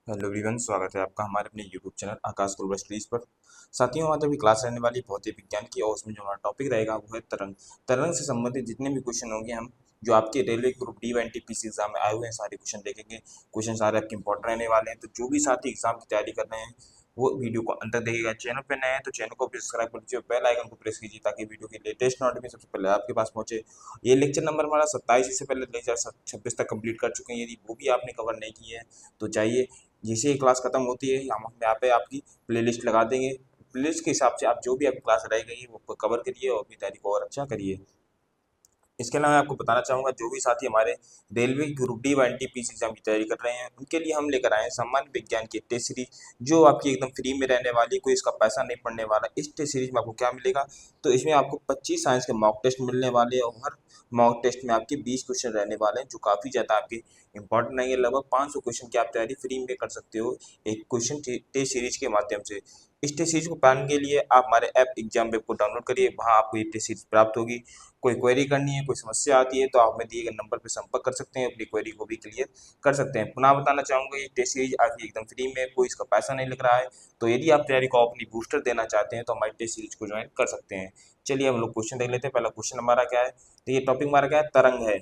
Hello everyone, स्वागत है आपका हमारे अपने यूट्यूब चैनल आकाश ग्लोबल स्टडीज पर। साथियों, आज अभी क्लास रहने वाली भौतिक विज्ञान की और उसमें जो हमारा टॉपिक रहेगा वो है तरंग। तरंग से संबंधित जितने भी क्वेश्चन होंगे हम जो आपके रेलवे ग्रुप डी व एनटीपीसी एग्जाम में आए हुए हैं सारे क्वेश्चन देखेंगे। क्वेश्चन सारे आपके इंपॉर्टेंट रहने वाले हैं, तो जो भी साथी एग्जाम की तैयारी कर रहे हैं वो वीडियो को अंत तक देखिएगा। चैनल पर नए हैं तो चैनल को भी सब्सक्राइब कर लीजिए, बेल आइकन को प्रेस कीजिए ताकि वीडियो की लेटेस्ट नोटिफिकेशन सबसे पहले आपके पास पहुंचे। ये लेक्चर नंबर हमारा 27, इससे पहले लेक्चर 26 तक कंप्लीट कर चुके हैं। यदि वो भी आपने कवर नहीं की है तो चाहिए जैसे ही क्लास खत्म होती है हम यहाँ पे आपकी प्लेलिस्ट लगा देंगे। प्लेलिस्ट के हिसाब से आप जो भी आपकी क्लास रह गई है वो कवर करिए और अपनी तैयारी को और अच्छा करिए। इसके अलावा मैं आपको बताना चाहूँगा जो भी साथी हमारे रेलवे ग्रुप डी व एनटीपीसी एग्जाम की तैयारी कर रहे हैं उनके लिए हम लेकर आए हैं सामान्य विज्ञान की टेस्ट सीरीज, जो आपकी एकदम फ्री में रहने वाली, कोई इसका पैसा नहीं पड़ने वाला। इस टेस्ट सीरीज में आपको क्या मिलेगा, तो इसमें आपको 25 साइंस के मॉक टेस्ट मिलने वाले हैं और हर मॉक टेस्ट में आपके 20 क्वेश्चन रहने वाले हैं जो काफ़ी ज़्यादा आपके इंपॉर्टेंट रहेंगे। लगभग 500 क्वेश्चन की आप तैयारी फ्री में कर सकते हो एक क्वेश्चन टेस्ट सीरीज के माध्यम से। इस टेस्ट सीरीज को पाने के लिए आप हमारे ऐप एग्जाम वेब को डाउनलोड करिए, वहाँ आपको ये टेस्ट सीरीज प्राप्त होगी। कोई क्वेरी करनी है, कोई समस्या आती है तो आप हमें दिए गए नंबर पर संपर्क कर सकते हैं, अपनी क्वेरी को भी क्लियर कर सकते हैं। पुनः बताना चाहूँगा ये टेस्ट सीरीज आपकी एकदम फ्री में, कोई इसका पैसा नहीं लग रहा है। तो यदि आप तैयारी को अपनी बूस्टर देना चाहते हैं तो हमारी टेस्ट सीरीज को ज्वाइन कर सकते हैं। चलिए हम लोग क्वेश्चन देख लेते हैं। पहला क्वेश्चन हमारा क्या है, तो ये टॉपिक हमारा क्या है, तरंग है।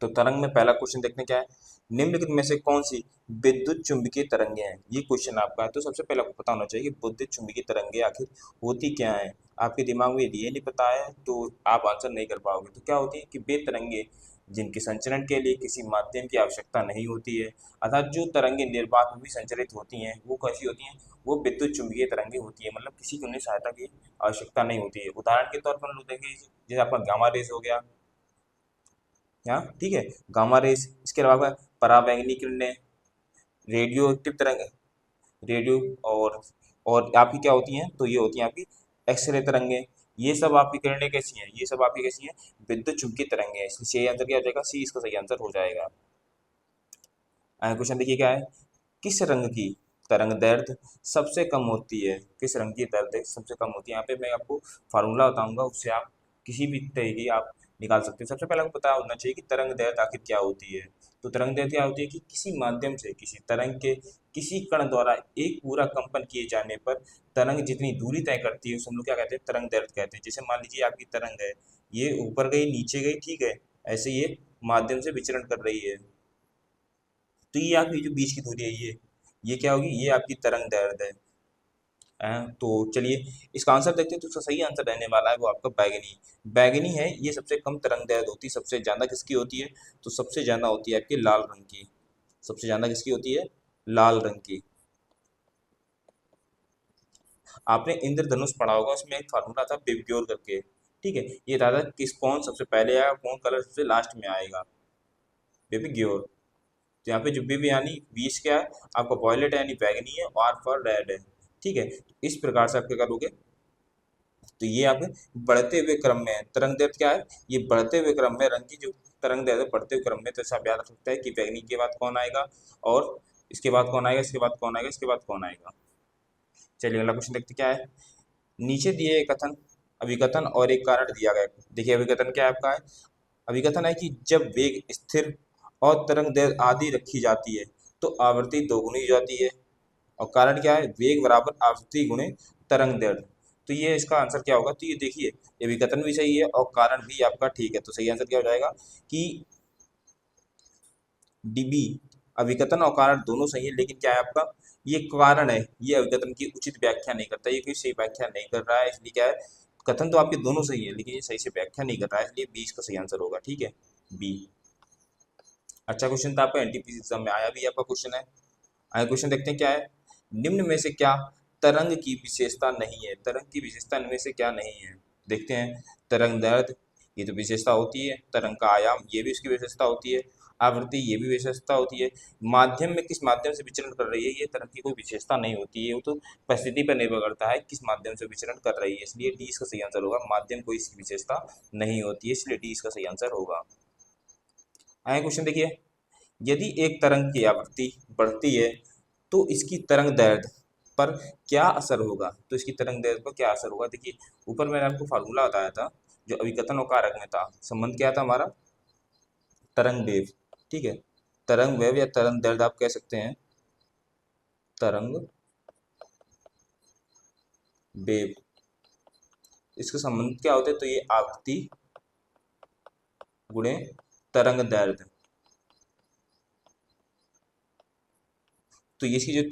तो तरंग में पहला क्वेश्चन देखने क्या है, निम्नलिखित में से कौन सी विद्युत चुंबकीय तरंगें हैं। ये क्वेश्चन आपका है। तो सबसे पहले आपको पता होना चाहिए कि विद्युत चुंबकीय तरंगें आखिर होती क्या है। आपके दिमाग में यदि ये नहीं पता है तो आप आंसर नहीं कर पाओगे। तो क्या होती है कि वे तरंगे जिनके संचरण के लिए किसी माध्यम की आवश्यकता नहीं होती है, अर्थात जो तरंगे निर्वात में भी संचरित होती हैं वो कैसी होती हैं, वो विद्युत चुंबकीय तरंगे होती है। मतलब किसी की उन्हें सहायता की आवश्यकता नहीं होती है। उदाहरण के तौर पर हम लोग देखें, जैसे आपका गामा रेस हो गया यहाँ, ठीक है, गामा रेस। इसके अलावा पराबैंगनी किरणें, रेडियो एक्टिव तरंग, रेडियो और आपकी क्या होती हैं, तो ये होती हैं आपकी एक्सरे तरंगें। ये सब आपकी किरणें कैसी हैं, ये सब आपकी कैसी हैं, विद्युत चुंबकीय तरंगें हैं। इसलिए सही आंसर क्या हो जाएगा, सी इसका सही आंसर हो जाएगा। क्वेश्चन देखिए क्या है, किस रंग की तरंग दैर्ध्य सबसे कम होती है। किस रंग की दैर्ध्य सबसे कम होती है। यहाँ पे मैं आपको फार्मूला बताऊंगा, उससे आप किसी भी तरीके आप निकाल सकते हैं। सबसे पहले आपको पता होना चाहिए कि तरंग दैर्ध्य आखिर क्या होती है। तो तरंग दैर्ध्य क्या होती है कि किसी माध्यम से किसी तरंग के किसी कण द्वारा एक पूरा कंपन किए जाने पर तरंग जितनी दूरी तय करती है उसे हम लोग क्या कहते हैं, तरंग दैर्ध्य कहते हैं। जैसे मान लीजिए आपकी तरंग है, ये ऊपर गई नीचे गई, ठीक है, ऐसे ये माध्यम से विचरण कर रही है। तो ये आपकी जो बीच की दूरी है ये क्या होगी, ये आपकी तरंग दैर्ध्य है। तो चलिए इसका आंसर देखते हैं। तो इसका सही आंसर रहने वाला है वो आपका बैगनी। बैगनी है, ये सबसे कम तरंग दैर्ध्य होती है। सबसे ज़्यादा किसकी होती है, तो सबसे ज़्यादा होती है आपकी लाल रंग की। सबसे ज़्यादा किसकी होती है, लाल रंग की। आपने इंद्रधनुष पढ़ा होगा, उसमें एक फार्मूला था बिब्ग्योर करके, ठीक है। ये था किस कौन सबसे पहले आएगा, कौन कलर सबसे लास्ट में आएगा, बिब्ग्योर। तो यहाँ पे जो बिब यानी 20 क्या है आपका वॉयलेट यानी बैगनी है, और आर फॉर रेड है, ठीक है। तो इस प्रकार से आप क्या करोगे, तो ये आप बढ़ते हुए क्रम में है। तरंग दैर्ध्य क्या है, ये बढ़ते हुए क्रम में रंग की जो तरंग दैर्ध्य बढ़ते हुए क्रम में, तो ऐसा आप याद रख सकते हैं कि बैगनी के बाद कौन आएगा और इसके बाद कौन आएगा, इसके बाद कौन आएगा, इसके बाद कौन आएगा। चलिए अगला क्वेश्चन देखते क्या है, नीचे दिए एक कथन, अभिकथन और एक कारण दिया गया है। देखिए अभिकथन क्या है आपका है, अभिकथन है कि जब वेग स्थिर और तरंग दैर्ध्य आदि रखी जाती है तो आवृत्ति दोगुनी हो जाती है। और कारण क्या है, वेग बराबर आवृत्ति गुणे तरंग दैर्ध्य। तो ये इसका आंसर क्या होगा, तो ये देखिए ये विकथन भी सही है और कारण भी आपका ठीक है। तो सही आंसर क्या हो जाएगा कि डीबी, अभिकथन और कारण दोनों सही है, लेकिन क्या है आपका ये कारण है, ये अभिकथन की उचित व्याख्या नहीं करता, ये कोई सही व्याख्या नहीं कर रहा है। इसलिए क्या है, कथन तो आपके दोनों सही है लेकिन ये सही से व्याख्या नहीं कर रहा है, इसलिए बी इसका सही आंसर होगा, ठीक है, बी। अच्छा क्वेश्चन था आपका, एनटीपीसी एग्जाम में आया भी आपका क्वेश्चन है। आगे क्वेश्चन देखते हैं क्या है, निम्न में से क्या तरंग की विशेषता नहीं है। तरंग की विशेषता इनमें से क्या नहीं है, देखते हैं। तरंग दैर्ध्य, ये तो विशेषता होती है। तरंग का आयाम, ये भी उसकी विशेषता होती है। आवृत्ति, ये भी विशेषता होती है। माध्यम में किस माध्यम से विचरण कर रही है, ये तरंग की कोई विशेषता नहीं होती है। वो तो परिस्थिति पर निर्भर करता है किस माध्यम से विचरण कर रही है, इसलिए डी इसका सही आंसर होगा। माध्यम कोई इसकी विशेषता नहीं होती है, इसलिए डी इसका सही आंसर होगा। आगे क्वेश्चन देखिए, यदि एक तरंग की आवृत्ति बढ़ती है तो इसकी तरंग दैर्ध्य पर क्या असर होगा। तो इसकी तरंग दैर्ध्य पर क्या असर होगा, देखिए ऊपर मैंने आपको फार्मूला बताया था जो अभिकथन और कारक में था। संबंध क्या था हमारा, तरंग वेव, ठीक है। तरंग वेव या तरंग दैर्ध्य आप कह सकते हैं, तरंग वेव, इसके संबंध क्या होते हैं, तो ये आवृत्ति गुणे तरंग दैर्ध्य। तो इसकी जो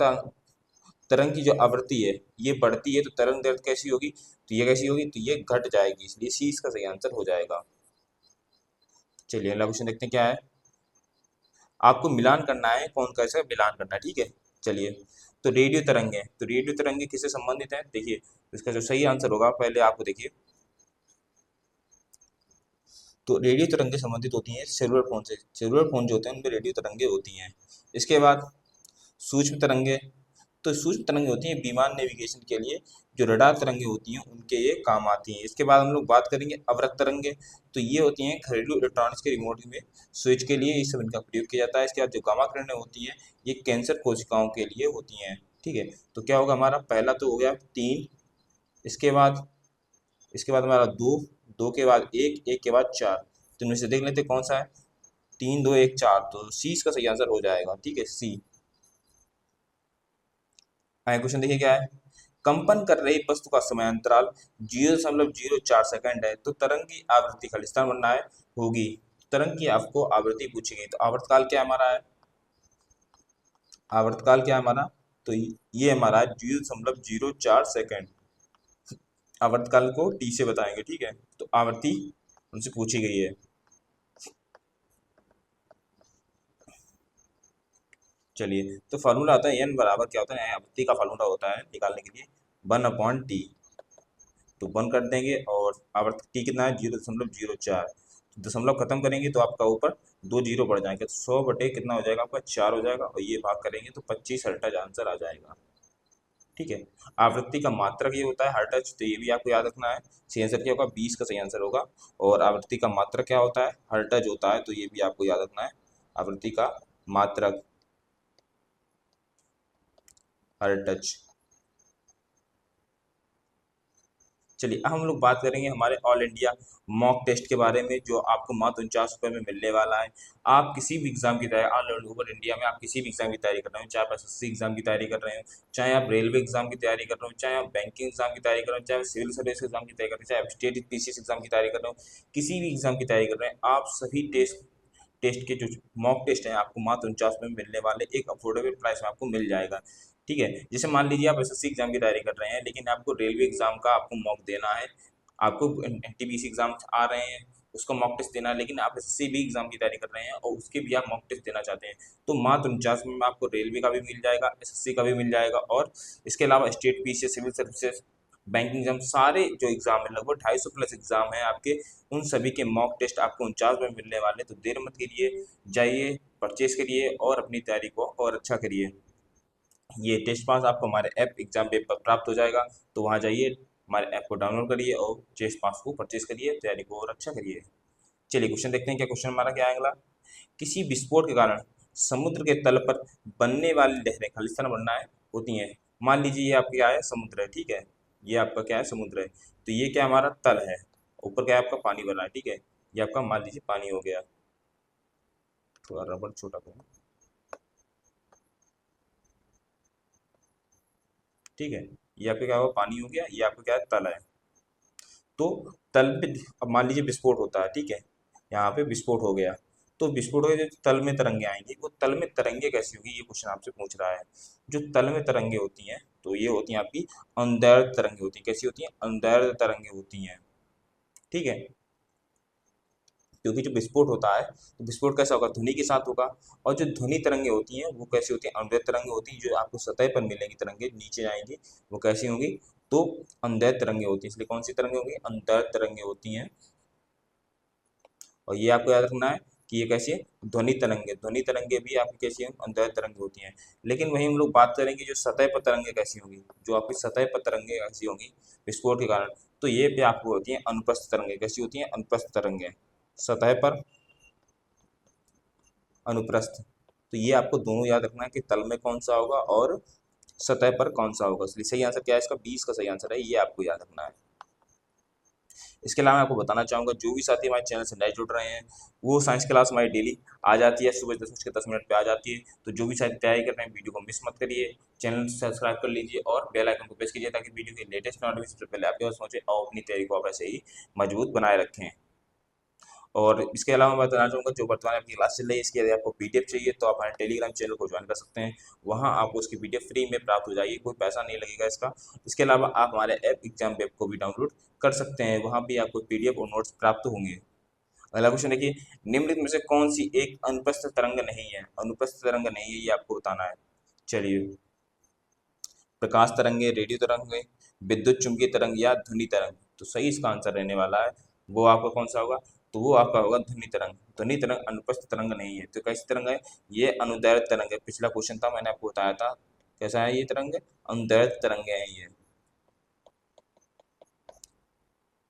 तरंग की जो आवृत्ति है ये बढ़ती है, तो तरंग दैर्ध्य कैसी होगी, तो ये कैसी होगी, तो ये घट जाएगी, इसलिए सी इसका सही आंसर हो जाएगा। चलिए अगला क्वेश्चन देखते हैं क्या है। आपको मिलान करना है, कौन कैसे मिलान करना है, ठीक है। चलिए, तो रेडियो तरंगे, तो रेडियो तरंगे किससे संबंधित है, देखिए इसका जो सही आंसर होगा, पहले आपको देखिए, तो रेडियो तरंगे संबंधित होती हैं सेलुलर फोन से, सेलुलर फोन जो होते हैं उनमें रेडियो तरंगे होती हैं। इसके बाद सूक्ष्म तरंगे, तो सूक्ष्म तरंगे होती हैं विमान नेविगेशन के लिए, जो रडार तरंगे होती हैं उनके ये काम आती हैं। इसके बाद हम लोग बात करेंगे अवरक्त तरंगे, तो ये होती हैं घरेलू इलेक्ट्रॉनिक्स के रिमोट में स्विच के लिए, इस सब इनका प्रयोग किया जाता है। इसके बाद जो गामा किरणें होती हैं ये कैंसर कोशिकाओं के लिए होती हैं, ठीक है। तो क्या होगा हमारा, पहला तो हो गया 3, इसके बाद हमारा 2, 2 के बाद 1, 1 के बाद 4, तो इनमें से देख लेते कौन सा है, 3, 2, 1, 4, तो सी इसका सही आंसर हो जाएगा, ठीक है, सी। आगे क्वेश्चन देखिए क्या है। कंपन कर रही वस्तु का समय अंतराल 0.04 सेकंड है, तो तरंग की आवृत्ति खालिस्तान बनना है होगी, तरंग की आपको आवृत्ति पूछी गई, तो आवर्तकाल क्या हमारा है, आवर्तकाल क्या है हमारा, तो ये हमारा है 0.04 सेकंड, आवर्तकाल को टी से बताएंगे, ठीक है। तो आवृत्ति उनसे पूछी गई है। चलिए, तो फार्मूला होता है एन बराबर क्या होता है, आवृत्ति का फार्मूला होता है निकालने के लिए 1/t, तो 1 कर देंगे, और आवर्त टी कितना है 0.04, तो दशमलव खत्म करेंगे तो आपका ऊपर 2 जीरो बढ़ जाएंगे, तो 100 बटे कितना हो जाएगा आपका 4 हो जाएगा, और ये भाग करेंगे तो 25 हर्ट्ज आंसर आ जाएगा, ठीक है। आवृत्ति का मात्रक ये होता है हर्ट्ज, तो ये भी आपको याद रखना है, सही आंसर क्या होगा 20 का सही आंसर होगा। और आवृत्ति का मात्रक क्या होता है, हर्ट्ज होता है, तो ये भी आपको याद रखना है, आवृत्ति का मात्रक हर्ट्ज। चलिए अब हम लोग बात करेंगे हमारे ऑल इंडिया मॉक टेस्ट के बारे में, जो आपको मात्र 49 रुपये में मिलने वाला है। आप किसी भी एग्जाम की तैयारी ऑल ओवर इंडिया में, आप किसी भी एग्जाम की तैयारी कर रहे हो, चाहे आप एसएससी एग्जाम की तैयारी कर रहे हो, चाहे आप रेलवे एग्जाम की तैयारी कर रहे हो, चाहे आप बैंकिंग एग्जाम की तैयारी कर रहे हो, चाहे सिविल सर्विस एग्जाम की तैयारी कर रहे हो, चाहे आप स्टेट पीसीएस एग्जाम की तैयारी कर रहे हो, किसी भी एग्जाम की तैयारी कर रहे हैं, आप सभी टेस्ट के जो मॉक टेस्ट हैं आपको मात्र 49 में मिलने वाले एक अफोर्डेबल प्राइस में आपको मिल जाएगा, ठीक है। जैसे मान लीजिए आप एसएससी एग्जाम की तैयारी कर रहे हैं, लेकिन आपको रेलवे एग्जाम का आपको मॉक देना है, आपको एनटीपीसी एग्जाम आ रहे हैं उसका मॉक टेस्ट देना है, लेकिन आप एसएससी भी एग्जाम की तैयारी कर रहे हैं और उसके भी आप मॉक टेस्ट देना चाहते हैं, तो मात्र 49 में आपको रेलवे का भी मिल जाएगा, एसएससी का भी मिल जाएगा, और इसके अलावा state PCS, civil services, banking exam, सारे जो एग्जाम है लगभग 250 प्लस एग्जाम है आपके, उन सभी के मॉक टेस्ट आपको 49 में मिलने वाले, तो देर मत करिए, जाइए परचेज करिए और अपनी तैयारी को और अच्छा करिए। ये टेस्ट पास आपको हमारे ऐप एग्जाम पे पर प्राप्त हो जाएगा, तो वहाँ जाइए, हमारे ऐप को डाउनलोड करिए और टेस्ट पास को परचेज करिए, तैयारी को और अच्छा करिए। चलिए क्वेश्चन देखते हैं, क्या क्वेश्चन हमारा क्या है अगला। किसी विस्फोट के कारण समुद्र के तल पर बनने वाली लहरें खालिस्तान बनना है होती हैं। मान लीजिए ये आपका क्या है, समुद्र है, ठीक है, ये आपका क्या है, समुद्र है, तो ये क्या हमारा तल है, ऊपर क्या है आपका पानी बना है, ठीक है, ये आपका मान लीजिए पानी हो गया, थोड़ा रबड़ छोटा करूँ, ठीक है, ये आपका क्या होगा, पानी हो गया, ये आपका क्या है, तल है। तो तल पे अब मान लीजिए विस्फोट होता है, ठीक है, यहाँ पे विस्फोट हो गया, तो विस्फोट हो गया, जो तल में तरंगे आएंगी, वो तल में तरंगे कैसी होगी, ये क्वेश्चन आपसे पूछ रहा है। जो तल में तरंगे होती हैं, तो ये होती हैं आपकी अंदैर्ध्य तरंगे होती हैं, कैसी होती हैं, अंदैर्ध्य तरंगे होती हैं, ठीक है। क्योंकि जो विस्फोट होता है, तो विस्फोट कैसा होगा, ध्वनि के साथ होगा, और जो ध्वनि तरंगे होती हैं वो कैसी होती हैं, अनुदैर्ध्य तरंगे होती हैं, जो आपको सतह पर मिलेंगी तरंगे नीचे जाएंगी, वो कैसी होंगी, तो अनुदैर्ध्य तरंगे होती हैं, इसलिए कौन सी तरंगे होंगी, अनुदैर्ध्य तरंगे होती हैं। और ये आपको याद रखना है कि ये कैसी है, ध्वनि तरंगे भी आपकी कैसी हैं, अनुदैर्ध्य तरंगे होती हैं। लेकिन वहीं हम लोग बात करेंगे जो सतह पर तरंगे कैसी होंगी, जो आपकी सतह पर तरंगे कैसी होंगी विस्फोट के कारण, तो ये भी आपको होती हैं अनुप्रस्थ तरंगे, कैसी होती हैं, अनुप्रस्थ तरंगे, सतह पर अनुप्रस्थ। तो ये आपको दोनों याद रखना है कि तल में कौन सा होगा और सतह पर कौन सा होगा, इसलिए सही आंसर क्या है इसका, 20 का सही आंसर है, ये आपको याद रखना है। इसके अलावा मैं आपको बताना चाहूँगा जो भी साथी हमारे चैनल से नए जुड़ रहे हैं वो साइंस क्लास हमारी डेली आ जाती है, सुबह 10:10 पे आ जाती है। तो जो भी साथी तैयारी कर रहे हैं वीडियो को मिस मत करिए, चैनल सब्सक्राइब कर लीजिए और बेल आइकन को प्रेस कीजिए ताकि वीडियो की लेटेस्ट नोटिफिकेशन सबसे पहले आपके पास पहुंचे और अपनी तैयारी को आप ऐसे ही मजबूत बनाए रखें। और इसके अलावा मैं बताना चाहूँगा जो वर्तमान आपकी क्लास चल रही है इसकी यदि आपको पीडीएफ चाहिए तो आप हमारे टेलीग्राम चैनल को ज्वाइन कर सकते हैं, वहाँ आपको उसकी पीडीएफ फ्री में प्राप्त हो जाएगी, कोई पैसा नहीं लगेगा इसका। इसके अलावा आप हमारे ऐप एग्जाम वेब को भी डाउनलोड कर सकते हैं, वहाँ भी आपको पीडीएफ और नोट्स प्राप्त होंगे। अगला क्वेश्चन देखिए, निम्नलिखित में से कौन सी एक अनुपस्थित तरंग नहीं है? अनुपस्थित तरंग नहीं है ये आपको बताना है। चलिए, प्रकाश तरंगे, रेडियो तरंगे, विद्युत चुंबकीय तरंग या ध्वनि तरंग। तो सही इसका आंसर रहने वाला है वो आपका कौन सा होगा? तो वो आपका होगा ध्वनि तरंग। ध्वनि तरंग अनुपस्थित तरंग नहीं है। तो कैसी तरंग है? ये अनुदैर्घ्य तरंग है। पिछला क्वेश्चन था मैंने आपको बताया था कैसा है ये तरंग, अनुदैर्घ्य तरंगे हैं ये।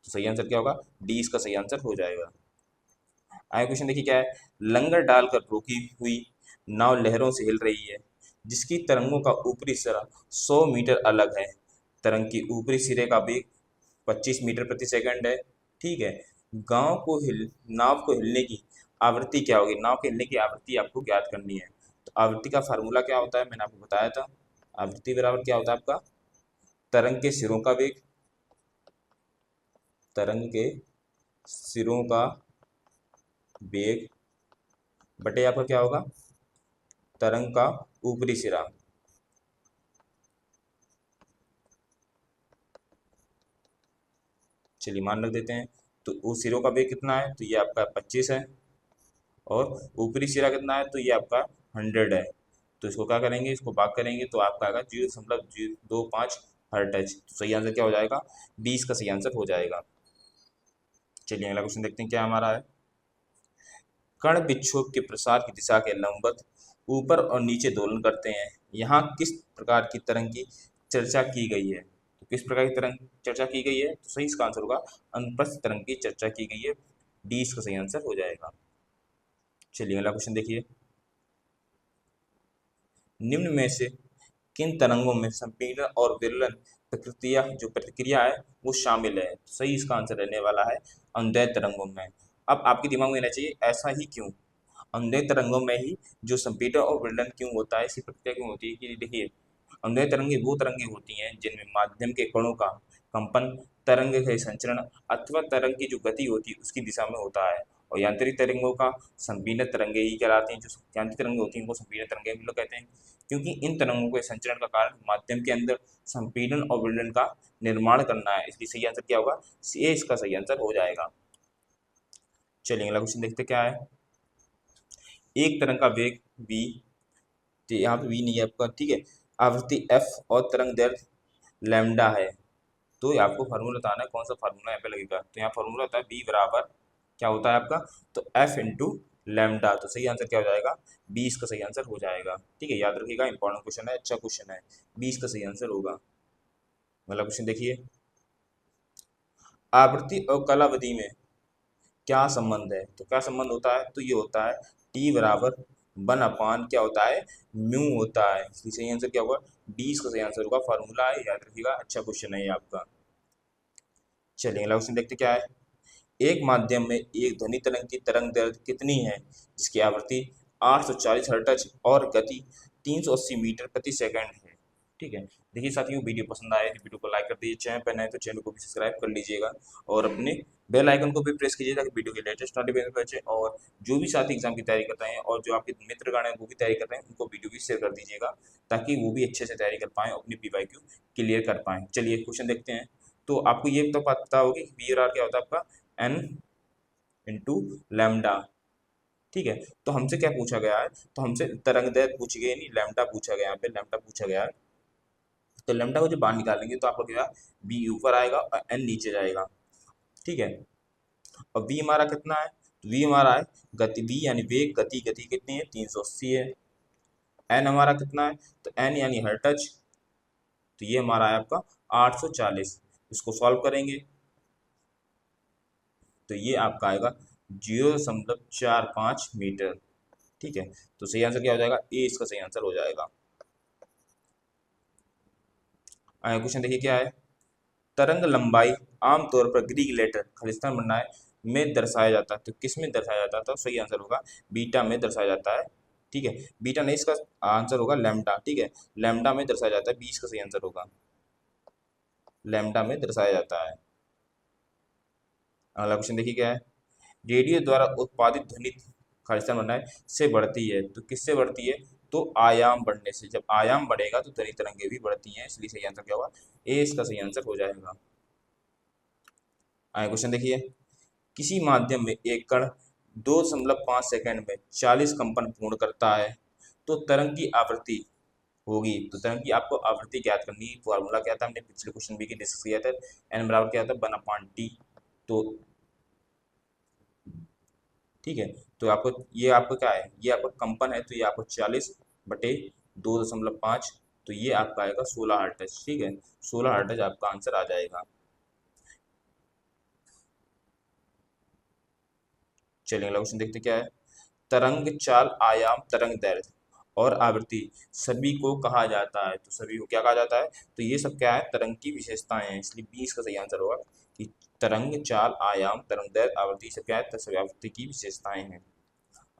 तो सही आंसर क्या होगा? डी इसका सही आंसर हो जाएगा। आगे क्वेश्चन देखिए क्या है, लंगर डालकर रोकी हुई नाव लहरों से हिल रही है, जिसकी तरंगों का ऊपरी सिरा 100 मीटर अलग है। तरंग की ऊपरी सिरे का वेग 25 मीटर प्रति सेकंड है। ठीक है, नाव को हिलने की आवृत्ति क्या होगी? नाव के हिलने की आवृत्ति आपको ज्ञात करनी है। तो आवृत्ति का फार्मूला क्या होता है मैंने आपको बताया था। आवृत्ति बराबर क्या होता है आपका? तरंग के सिरों का वेग, तरंग के सिरों का वेग बटे आपका क्या होगा? तरंग का ऊपरी सिरा। चलिए मान रख देते हैं। तो उस सिरों का वेग कितना है? तो ये आपका 25 है और ऊपरी सिरा कितना है? तो ये आपका 100 है। तो इसको क्या करेंगे? इसको भाग करेंगे तो आपका आएगा 0.025 हर्ट्ज। तो सही आंसर क्या हो जाएगा? 20 का सही आंसर हो जाएगा। चलिए अगला क्वेश्चन देखते हैं क्या हमारा है। कण विक्षोभ के प्रसार की दिशा के लंबवत ऊपर और नीचे दोलन करते हैं, यहाँ किस प्रकार की तरंग की चर्चा की गई है? तो किस प्रकार की तरंग चर्चा की गई है? तो सही इसका आंसर होगा अनुप्रस्थ तरंग की चर्चा की गई है। डी इसका सही आंसर हो जाएगा। चलिए अगला क्वेश्चन देखिए, निम्न में से किन तरंगों में संपीड़न और विरलन प्रक्रिया जो प्रतिक्रिया है वो शामिल है? तो सही इसका आंसर रहने वाला है अनुदैर्घ्य तरंगों में। अब आपके दिमाग में रहना चाहिए ऐसा ही क्यों? अनुदैर्घ्य तरंगों में ही जो संपीड़न और विरलन क्यों होता है, ऐसी प्रक्रिया क्यों होती है कि देखिए, अनुदैर्घ्य तरंगे वो तरंगे होती हैं जिनमें माध्यम के कणों का कंपन तरंग के संचरण अथवा तरंग की जो गति होती है उसकी दिशा में होता है। और यांत्रिक तरंगों का संपीड़न तरंगे ही कहलाती हैं। जो यांत्रिक तरंगे होती हैं उनको संपीड़न तरंगे भी लोग कहते हैं, क्योंकि इन तरंगों के संचरण का कारण माध्यम के अंदर संपीड़न और विलयन का निर्माण करना है। इसलिए सही आंसर क्या होगा? ये इसका सही आंसर हो जाएगा। चलिए अगला क्वेश्चन देखते क्या है। एक तरंग का वेग v, तो यहाँ पे v नहीं है आपका, ठीक है, आवृत्ति f और तरंग दैर्घ्य लैम्डा है। तो आपको फार्मूला बताना है, कौन सा फार्मूला यहाँ पे लगेगा? तो यहाँ फार्मूला होता है v बराबर क्या होता है आपका? तो f इंटू लैम्डा। तो सही आंसर क्या हो जाएगा? 20 का सही आंसर हो जाएगा। ठीक है, याद रखिएगा, इंपॉर्टेंट क्वेश्चन है, अच्छा क्वेश्चन है, 20 का सही आंसर होगा। मतलब क्वेश्चन देखिए, आवृत्ति और कालावधि में क्या संबंध है? तो क्या संबंध होता है? तो ये होता है टी बराबर 1/, क्या होता है? म्यू होता है। इसलिए सही आंसर क्या होगा? 20 का सही आंसर होगा। फार्मूला है, याद रखिएगा, अच्छा क्वेश्चन है ये आपका। चलिए अगला क्वेश्चन देखते क्या है। एक माध्यम में एक ध्वनि तरंग की तरंग दैर्घ्य कितनी है जिसकी आवृत्ति 840 हर्ट्ज और गति 380 मीटर प्रति सेकंड है? ठीक है, देखिए साथियों, वीडियो पसंद आए तो वीडियो को लाइक कर दीजिए, चैनल पर नए तो चैनल को भी सब्सक्राइब कर लीजिएगा और अपने बेल आइकन को भी प्रेस कीजिए ताकि वीडियो के लेटेस्ट नोटिफिकेशन पहुंचे। और जो भी साथी एग्जाम की तैयारी कर रहे हैं और जो आपके मित्रगण हैं वो भी तैयारी कर रहे हैं उनको वीडियो भी शेयर कर दीजिएगा ताकि वो भी अच्छे से तैयारी कर पाएँ, अपनी पीवाईक्यू क्लियर कर पाएँ। चलिए क्वेश्चन देखते हैं। तो आपको ये तो पता होगी कि बी और आर क्या होता है आपका? N into lambda. ठीक है, तो हमसे क्या पूछा गया है? तो हमसे तरंग दैर्घ्य पूछी गई नहीं, लैम्डा पूछा गया, यहाँ पे लैम्डा पूछा गया है। तो लैम्डा को जब बाहर निकालेंगे तो आपका क्या? बी ऊपर आएगा और एन नीचे जाएगा। ठीक है, और वी हमारा कितना है? वी हमारा है गति, वी यानी वेग, गति, गति कितनी है? 380 है। एन हमारा कितना है? तो एन यानी हर्ट्ज, तो ये हमारा है आपका 840। इसको सॉल्व करेंगे तो ये आपका आएगा 0.45 मीटर। ठीक है, तो सही आंसर क्या हो जाएगा? ए इसका सही आंसर हो जाएगा। क्वेश्चन देखिए क्या है। तरंग लंबाई आमतौर पर ग्रीक लेटर खालिस्तान बनना में दर्शाया जाता है। तो किस में दर्शाया जाता है? तो सही आंसर होगा बीटा में दर्शाया जाता है। ठीक है, बीटा नहीं, इसका आंसर होगा लैम्डा। ठीक है, लैम्डा में दर्शाया जाता है, 20 का सही आंसर होगा, लैम्डा में दर्शाया जाता है। अगला क्वेश्चन देखिए क्या है। रेडियो द्वारा उत्पादित ध्वनि खालिस्तान बनना से बढ़ती है। तो किससे बढ़ती है? तो आयाम बढ़ने से। जब आयाम बढ़ेगा तो ध्वनि तरंगे भी बढ़ती हैं, इसलिए सही आंसर क्या होगा? ए इसका सही आंसर हो जाएगा। आगे क्वेश्चन देखिए। किसी माध्यम में एक कण 2.5 सेकंड में 40 कंपन पूर्ण करता है, तो तरंग की आवृत्ति होगी। तो तरंग की आपको आवृत्ति ज्ञात करनी है। फॉर्मूला क्या था, हमने पिछले क्वेश्चन भी डिस्कस किया था, एन बराबर क्या था, 1/t। तो ठीक है, तो आपको ये आपको क्या है, ये आपका कंपन है, तो ये आपको 40/2.5, तो ये आपका आएगा 16 हर्ट्ज। ठीक है, 16 हर्ट्ज आपका आंसर आ जाएगा। चलिए अगला क्वेश्चन देखते क्या है। तरंग चाल, आयाम, तरंग दैर्ध्य और आवृत्ति सभी को कहा जाता है। तो सभी को क्या कहा जाता है? तो ये सब क्या है? तरंग की विशेषताएं हैं, इसलिए 20 का सही आंसर होगा कि तरंग चाल, आयाम, तरंग दैर्ध्य, आवृत्ति सब क्या है? सभी आवृत्ति की विशेषताएं हैं।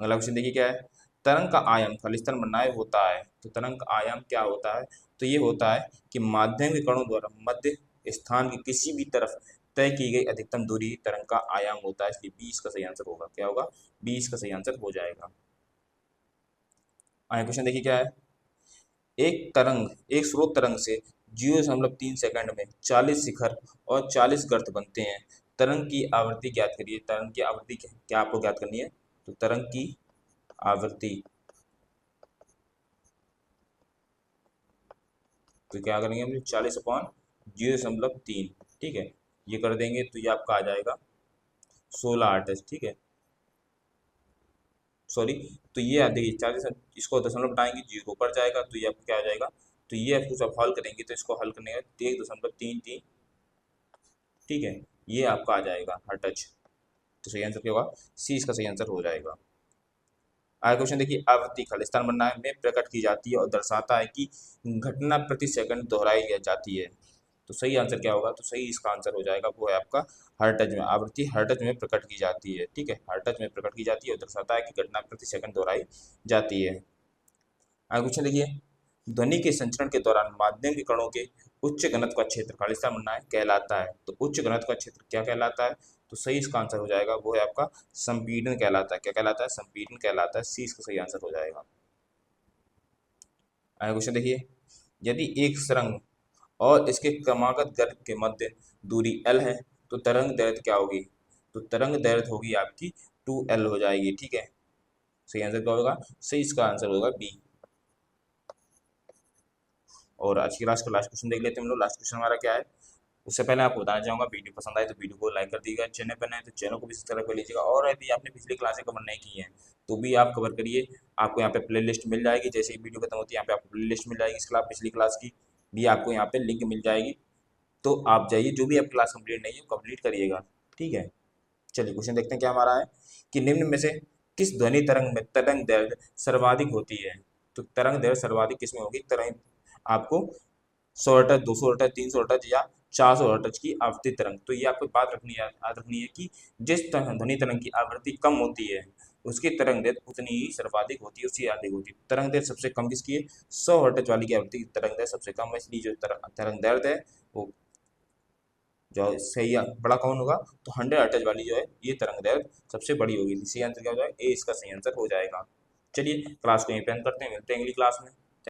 अगला क्वेश्चन देखिए क्या है। तरंग का आयाम खालिस्तान बनाए होता है। तो तरंग का आयाम क्या होता है? तो ये होता है कि माध्यम के कणों द्वारा मध्य स्थान की किसी भी तरफ तय की गई अधिकतम दूरी तरंग का आयाम होता है, इसलिए 20 का सही आंसर होगा। क्या होगा? 20 का सही आंसर हो जाएगा। आगे क्वेश्चन देखिए क्या है। एक स्रोत तरंग से 0.3 सेकंड में 40 शिखर और 40 गर्त बनते हैं। तरंग की आवृत्ति ज्ञात करिए। तरंग की आवृत्ति क्या आपको ज्ञात करनी है? तो तरंग की आवृत्ति, तो क्या करेंगे हम? 40/0.3। ठीक है, ये कर देंगे तो ये आपका आ जाएगा 16 हर्ट्ज। ठीक है, सॉरी, तो ये देखिए 40, इसको दशमलव हटाएंगे, 0 पर जाएगा, तो ये आपको क्या आ जाएगा? तो ये आपको जब हल करेंगे तो इसको हल करने का 1.33। ठीक है, ये आपका आ जाएगा हर्ट्ज। तो सही आंसर क्या होगा? सी इसका सही आंसर हो जाएगा। आगे क्वेश्चन देखिए। आवृत्ति खालिस्तान बनना में प्रकट की जाती है और दर्शाता है कि घटना प्रति सेकंड दोहराई जाती है। तो सही आंसर क्या होगा? तो सही इसका आंसर हो जाएगा, वो है आपका हर्ट्ज में। आवृत्ति हर्ट्ज में प्रकट की जाती है। ठीक है, हर्ट्ज में प्रकट की जाती है और दर्शाता है कि घटना प्रति सेकंड दोहराई जाती है। आगे क्वेश्चन देखिए। ध्वनि के संचरण के दौरान माध्यम के कणों के उच्च घनत्व का क्षेत्र खालिस्तान बनना कहलाता है। तो उच्च घनत्व का क्षेत्र क्या कहलाता है? तो सही इसका आंसर हो जाएगा, वो है आपका संपीड़न कहलाता है। क्या कहलाता है? संपीड़न कहलाता है। सी इसका सही आंसर हो जाएगा। आगे क्वेश्चन देखिए। यदि एक सुरंग और इसके क्रमागत गर्त के मध्य दूरी L है, तो तरंग दैर्ध्य क्या होगी? तो तरंग दैर्ध्य होगी आपकी 2L हो जाएगी। ठीक है, सही आंसर क्या होगा? सही इसका आंसर होगा बी। और आज की क्लास का लास्ट क्वेश्चन देख लेते हैं हम लोग। लास्ट क्वेश्चन हमारा क्या है? उससे पहले आपको बताना चाहूंगा, वीडियो पसंद आए तो वीडियो को लाइक कर दीजिएगा, चैनल पर नए तो चैनल को भी सब्सक्राइब कर लीजिएगा, और यदि आपने पिछली क्लासें कवर नहीं की हैं तो भी आप कवर करिए। आपको यहाँ पे प्ले लिस्ट मिल जाएगी, जैसे ही वीडियो खत्म होती है यहाँ पे आपको प्ले लिस्ट मिल जाएगी। इस क्लास पिछली क्लास की भी आपको यहाँ पे लिंक मिल जाएगी, तो आप जाइए, जो भी आप क्लास कंप्लीट नहीं है कंप्लीट करिएगा। ठीक है, चलिए क्वेश्चन देखते हैं क्या हमारा है कि निम्न में से किस ध्वनि तरंग में तरंग दैर्ध्य सर्वाधिक होती है? तो तरंग दैर्ध्य सर्वाधिक किस में होगी? तरंग आपको 100 हर्ट्ज, 200 हर्ट्ज, 300 हर्ट्ज या 400 हर्ट्ज की आवृत्ति तरंग। तो ये आपको बात रखनी है, याद रखनी है कि जिस ध्वनि तरंग की आवृत्ति कम होती है उसकी तरंग दैर्ध्य उतनी ही सर्वाधिक होती है, उससे अधिक होती है। तरंग दैर्ध्य सबसे कम किसकी है? 100 हर्ट्ज वाली की आवृत्ति की तरंग दैर्ध्य सबसे कम है, इसलिए जो तरंग दैर्ध्य है वो जो सही बड़ा कौन होगा? तो 100 हर्ट्ज वाली जो है ये तरंग दैर्ध्य सबसे बड़ी होगी। सही आंसर क्या हो जाएगा? ए इसका सही आंसर हो जाएगा। चलिए क्लास को यहीं पे एंड करते हैं, मिलते हैं अगली क्लास में।